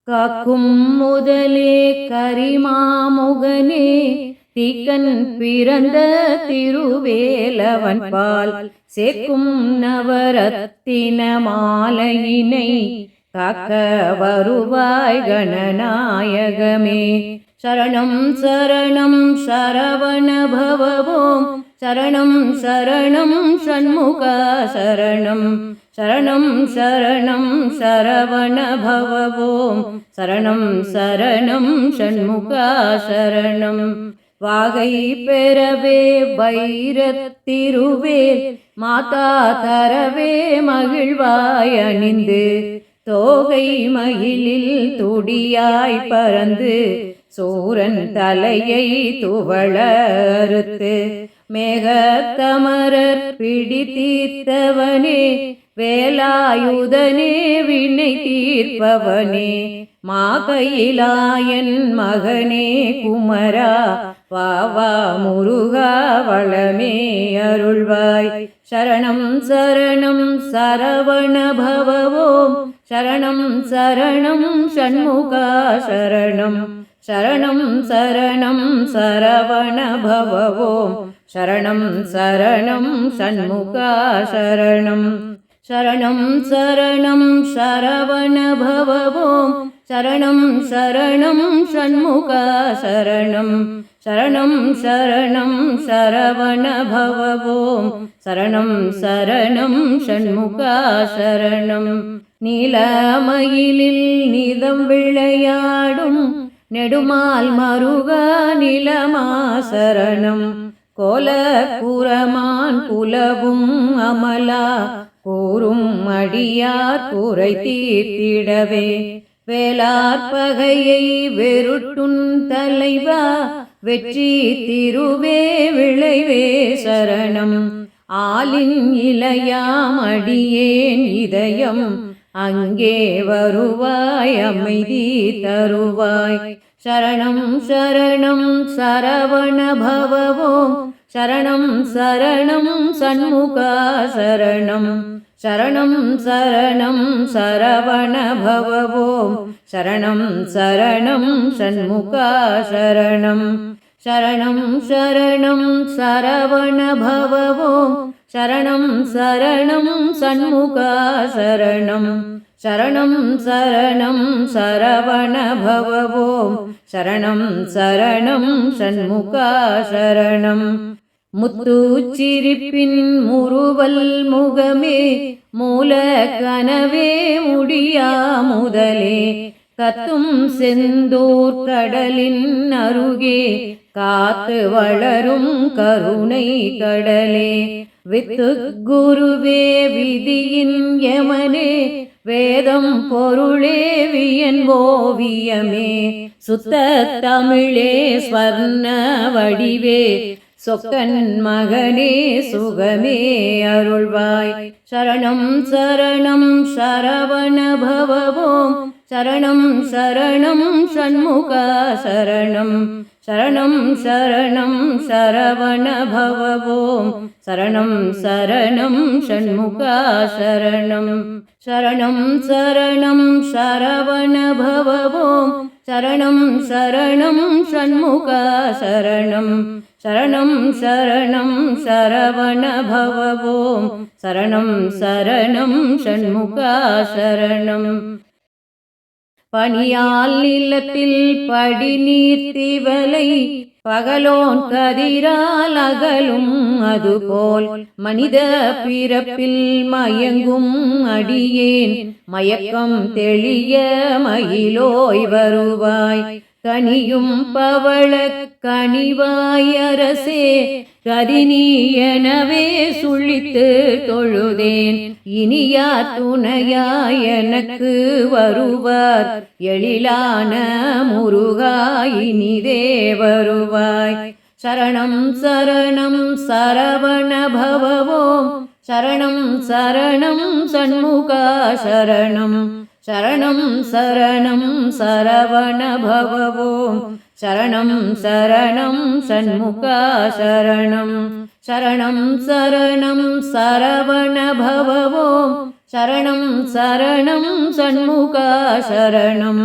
காக்கும் முதலே கரிமாமுகனே தீக்கன் பிறந்த திருவேலவன் பால் சேர்க்கும் நவரத்தின மாலையினை காக்க வருவாய் கணநாயகமே. சரணம் சரணம் சரவண பவவோம் சரணம் சரணம் ஷண்முகா சரணம் சரணம் சரணம் சரவண பவவோம் சரணம் சரணம் ஷண்முகா சரணம். வாகை பெறவே வைரத்திருவேல் மாதா தரவே மகிழ்வாய் அணிந்து தோகை மயிலில் துடியாய் பறந்து சூரன் தலையை துவள அறுத்து மேகத்தமரர் பிடி தீர்த்தவனே வேலாயுதனே வினை தீர்ப்பவனே மாகையிலாயன் மகனே குமரா வாவா முருகா வளமே அருள்வாய். சரணம் சரணம் சரவண பவவோம் சரணம் சரணம் ஷண்முகா சரணம் சரணம் சரணம் சரவண பவவோம் சரணம் சரணம் ஷண்முகா சரணம். சரணம் சரணம் சரவண பவவோம் சரணம் சரணம் ஷண்முகா சரணம் சரணம் சரணம் சரவண பவவோம் சரணம் சரணம் ஷண்முகா சரணம். நீலமயிலில் நிதம் விளையாடும் நெடுமால் மருகா நிலமா சரணம் கோல கூரமான் குலவும் அமலா கூறும் அடியார் குறை தீர்த்திடவே வேளார் பகையை வெருட்டுன் தலைவா வெற்றி திருவே விளைவே சரணம் ஆலின் இளையாம் அடியேன் இதயம் அங்கே வருவாய் அமைதி தருவாய். சரணம் சரணம் சரவண பவவோம் சரணம் சரணம் ஷண்முகா சரணம் சரணம் சரணம் சரவண பவவோம் சரணம் சரணம் ஷண்முகா சரணம். சரணம் சரணம் சரவண பவவோம் சரணம் சரணம் ஷண்முகா சரணம் சரணம் சரணம் சரவண பவவோம் சரணம் சரணம் ஷண்முகா சரணம். முத்துச்சிரிப்பின் முறுவல் முகமே மூல கனவே முடியா முதலே கத்தும் செந்தூர் கடலின் அருகே காத்து வளரும் கருணை கடலே வித்து குருவே விதியின் யமனே வேதம் பொருளே வியன் ஓவியமே சுத்த தமிழே ஸ்வர்ண வடிவே சொக்கன் மகனே சுகமே அருள்வாய். சரணம் சரணம் சரவண பவவோம் சரணம் சரணம் ஷண்முகா சரணம் சரணம் சரணம் சரவண பவவோம் சரணம் சரணம் ஷண்முகா சரணம். சரணம் சரணம் சரவண பவவோம் சரணம் சரணம் ஷண்முகா சரணம் சரணம் சரணம் சரவண பவவோம் சரணம் சரணம் ஷண்முகா சரணம். பனியால் நிலத்தில் படி நீர்த்திவலை பகலோன் கதிரால் அகலும் அதுபோல் மனித பிறப்பில் மயங்கும் அடியேன் மயக்கம் தெளிய மயிலோய் வருவாய். கனியும் பவள கனிவாய் அரசே கதினி எனவே சுழித்து தொழுதேன் இனியார் துணையாய் எனக்கு வருவார் எழிலான முருகா இனிதே வருவாய். சரணம் சரணம் சரவண பவவோம் சரணம் சரணம் ஷண்முகா சரணம் சரணம் சரணம் சரவண பவவோம் சரணம் சரணம் சண்முகா சரணம் சரணம் சரணம் சரவண பவவோம் சரணம் சரணம் சண்முகா சரணம்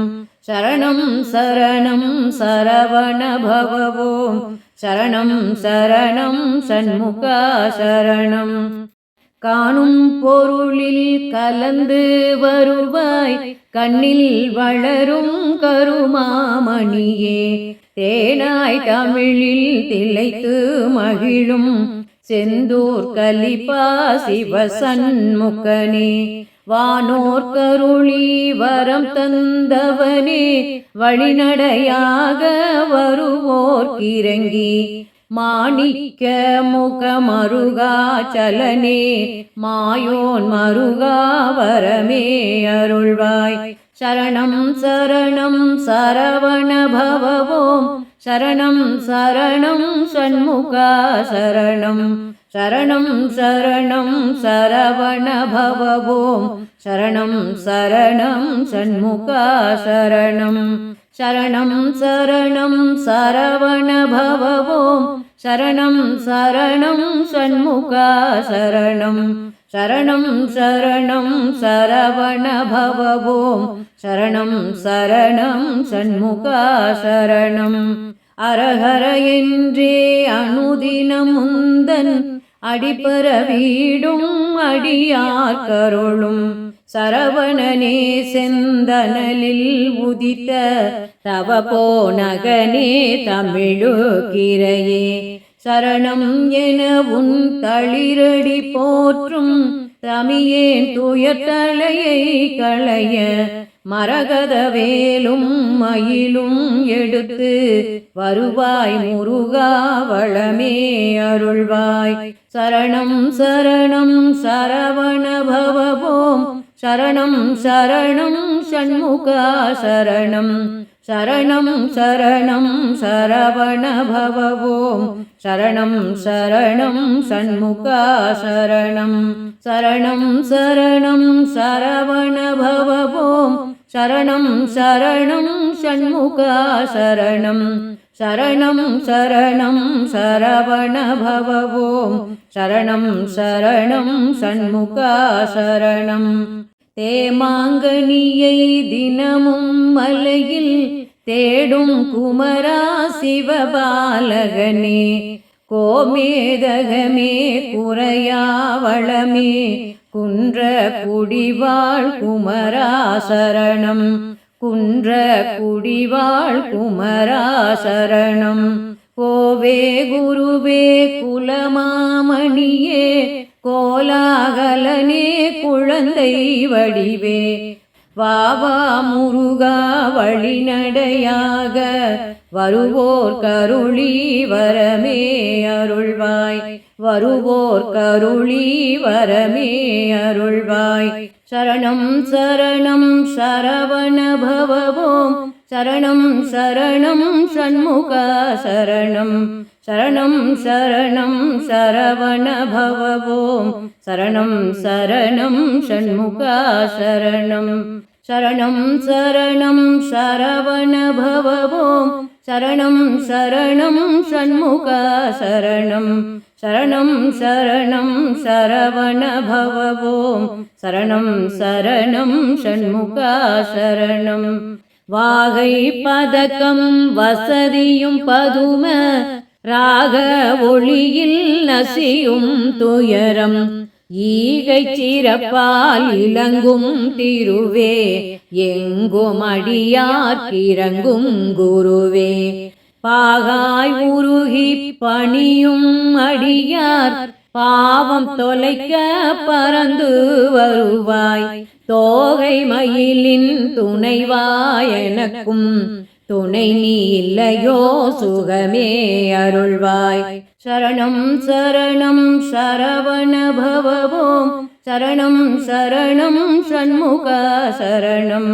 சரணம் சரணம் சரவண பவவோம் சரணம் சரணம் சண்முகா சரணம் காணும் பொருளில் கலந்து வருவாய் கண்ணில் வளரும் கருமாமணியே தேனாய் தமிழில் திளைத்து மகிழும் செந்தூர் கலிப்பா சிவசண்முகனே வானோர் கருளி வரம் தந்தவனே வழிநடையாக வருவோர்க்கிறங்கி மாணிக்க முகமருகாச்சலனே மாயோன் மருகா வரமே அருள்வாய் சரணம் சரணம் சரவண பவவோம் சரணம் சரணம் சண்முகா சரணம் சரணம் சரணம் சரவண பவவோம் சரணம் சரணம் சண்முகா சரணம் சரணம் சரணம் சரவண பவவோம் சரணம் சரணம் சண்முகா சரணம் சரணம் சரணம் சரவண பவவோம் சரணம் சரணம் சண்முகா சரணம் அரஹர என்றே அனுதினம் முந்தன் அடிப்பர வீடும் அடியார் கருளும் சரவணனே செந்தனலில் உதித்த தவபோனகனே தமிழுக்கிரையே சரணம் என உன் தளிரடி போற்றும் தமியேன் துயர்தலையை களைய மரகத வேலும் மயிலும் எடுத்து வருவாய் முருகா வளமே அருள்வாய் சரணம் சரணம் சரவண பவவோம் சரணம் சரணம் சண்முகா சரணம் சரணம் சரணம் சரவண பவவோம் சரணம் சரணம் சண்முகா சரணம் சரணம் சரணம் சரவண பவவோம் சரணம் சரணம் சண்முகா சரணம் சரணம் சரணம் சரவண பவவோம் சரணம் சரணம் சண்முகா சரணம் தேமாங்கனியை தினமும் மலையில் தேடும் குமரா சிவபாலகனே கோமேதகமே குறையாவளமே குன்ற குடிவாழ் குமரா சரணம் குன்ற குடிவாழ் குமரா சரணம் கோவே குருவே குலமாமணியே கோலாகலனே குழந்தை வடிவே வாவா முருகா வழிநடையாக வருவோர் கருளி வரமே அருள்வாய் வருவோர் கருளி வரமே அருள்வாய் சரணம் சரணம் சரவண பவவோம் சரணம் சரணம் சண்முகா சரணம் சரணம் சரணம் சரவண பவவோம் சரணம் சரணம் சண்முகா சரணம் சரணம் சரணம் சரவண பவவோம் சரணம் சரணம் சண்முகா சரணம் சரணம் சரணம் சரவண பவவோம் சரணம் சரணம் சண்முகா சரணம் வாகை பதக்கம் வசதியும் பதும ராக ஒளியில் நசியும் துயரம் ஈகை சிறப்பால் இலங்கும் திருவே எங்கும் அடியார்க்கிறங்கும் குருவே பாகாய் உருகி பணியும் அடியார் பாவம் தொலைக்க பறந்து வருவாய் தோகை மயிலின் துணைவாய் எனக்கும் துணை நீ இல்லையோ சுகமே அருள்வாய் சரணம் சரணம் சரவண பவவோம் சரணம் சரணம் சண்முகா சரணம்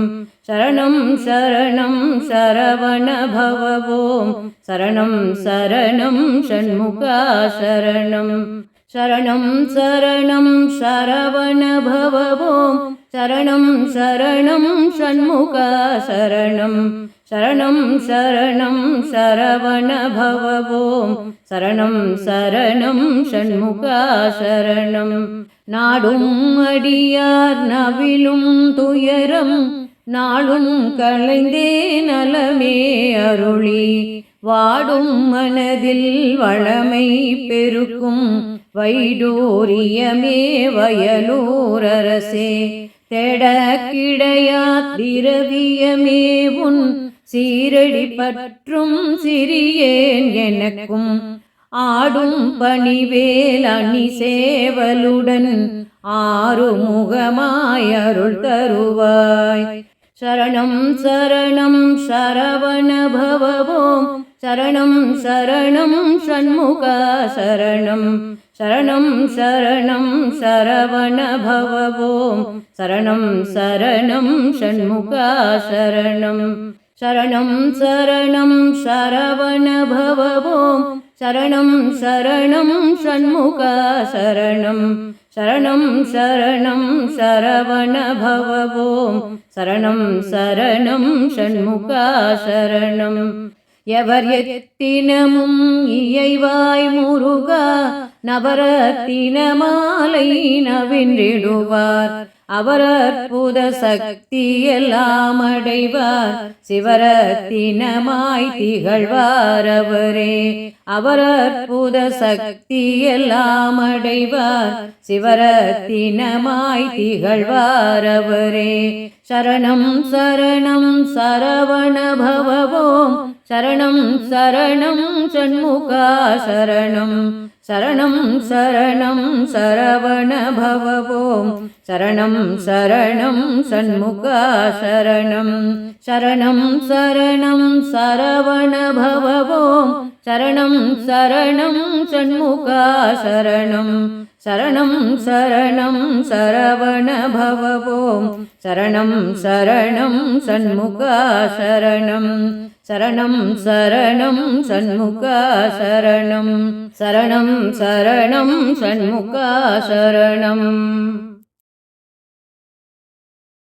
சரணம் சரணம் சரவண பவவோம் சரணம் சரணம் சண்முகா சரணம் சரணம் சரணம் சரவண பவவோம் சரணம் சரணம் ஷண்முகா சரணம் சரணம் சரணம் சரவண பவவோம் சரணம் சரணம் ஷண்முகா சரணம் நாடும் அடியார் நவிலும் துயரம் நாளும் களைந்தே நலமே அருளி வாடும் மனதில் வளமை பெருக்கும் வைடூரியமே வயலூரரசே தேட கிடையா திரவியமே உன் சீரடி பற்றும் சிறியேன் எனக்கும் ஆடும் பணிவேல் அணி சேவலுடன் ஆறுமுகமாய் அருள் தருவாய் சரணம் சரணம் சரவண பவவோம் சரணம் சரணம் ஷண்முகா சரணம் சரணம் சரணம் சரவண பவவோம் சரணம் சரணம் ஷண்முகா சரணம் சரணம் சரணம் சரவண பவவோம் சரணம் சரணம் ஷண்முகா சரணம் சரணம் சரணம் சரவண பவவோம் சரணம் சரணம் ஷண்முகா சரணம் எவர் எத்தினமும் இயைவாய் முருகா நவரத்தின மாலை நவின்றிடுவார் அவர் அற்புத சக்தி எல்லாம் அடைவார் சிவரத்தினமாய் திகழ்வார் அவரே அவர் அற்புத சக்தி எல்லாம் அடைவார் சிவரத்தினமாய் திகழ்வார் அவரே சரணம் சரணம் சரவண பவவோம் சரணம் சரணம் ஷண்முகா சரணம் சரணம் சரணம் சரவண பவவோம் சரணம் சரணம் ஷண்முகா சரணம் சரணம் சரணம் சரவண பவவோம் சரணம் சரணம் ஷண்முகா சரணம் சரணம் சரணம் சரவண பவவோம் சரணம் சரணம் ஷண்முகா சரணம் சரணம் சரணம் ஷண்முகா சரணம் சரணம் சரணம் ஷண்முகா சரணம்